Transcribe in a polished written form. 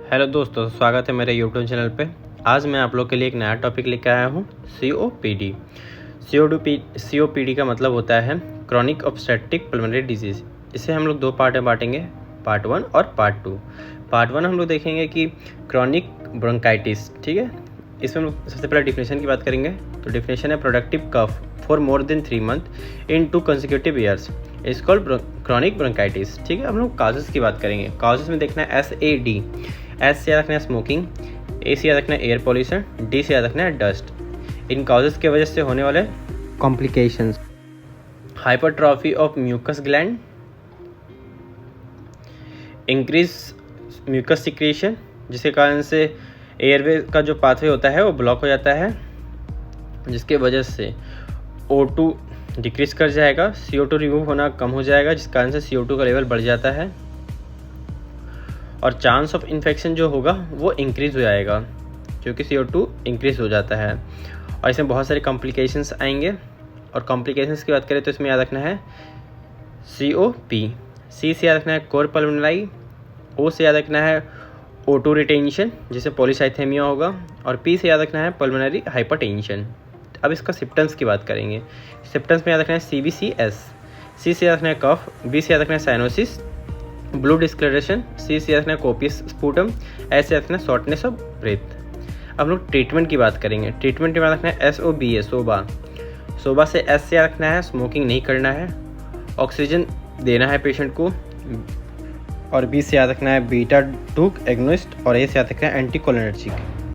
Hello दोस्तों, स्वागत है मेरे यूट्यूब चैनल पे। आज मैं आप लोग के लिए एक नया टॉपिक लेकर आया हूँ, COPD। COPD का मतलब होता है क्रॉनिक ऑब्स्ट्रक्टिव पल्मोनरी डिजीज़। इसे हम लोग दो पार्ट में बांटेंगे, पार्ट 1 और पार्ट 2। पार्ट 1 हम लोग देखेंगे कि क्रॉनिक ब्रोंकाइटिस, ठीक है। इसमें हम लोग सबसे पहले डिफिनेशन की बात करेंगे। तो डिफिनेशन है productive cough for more than 3 month in 2 consecutive years is called chronic bronchitis, ठीक है। हम लोग काजेस की बात करेंगे। काजेस में देखना है SAD। एस से याद रखना है स्मोकिंग, ए से याद रखना है एयर पॉल्यूशन, डी से याद रखना है डस्ट। इन काजेस की वजह से होने वाले complications: hypertrophy of mucus gland, increase mucus secretion, जिसके कारण से एयरवे का जो पाथवे होता है वो ब्लॉक हो जाता है, जिसके वजह से O2 डिक्रीज कर जाएगा, CO2 रिमूव होना कम हो जाएगा, जिस कारण से CO2 का लेवल बढ़ जाता है और चांस ऑफ इन्फेक्शन जो होगा वो इंक्रीज़ हो जाएगा, क्योंकि CO2 इंक्रीज़ हो जाता है। और इसमें बहुत सारे कॉम्प्लिकेशंस आएंगे। और कॉम्प्लिकेशंस की बात करें तो इसमें याद रखना है COP, C से याद रखना है कोर पल्मोनरी, O से याद रखना है O2 रिटेंशन जिसे पॉलीसाइथेमिया होगा, और P से याद रखना है पल्मोनरी हाइपरटेंशन। अब इसका सिम्पटम्स की बात करेंगे। सिम्पटम्स में याद रखना है CBCS, C से याद रखना है कफ, B से याद रखना है साइनोसिस, ब्लू डिस्कलरेशन, C से याद रखना है कोपियस स्पूटम, S से याद रखना है शॉर्टनेस ऑफ ब्रेथ। अब लोग ट्रीटमेंट की बात करेंगे। ट्रीटमेंट में याद रखना है SOBA, सोबा से S से याद रखना है स्मोकिंग नहीं करना है, ऑक्सीजन देना है पेशेंट को, और B से याद रखना है बीटा 2 एगोनिस्ट, और A से याद रखना है एंटीकोलिनर्जिक।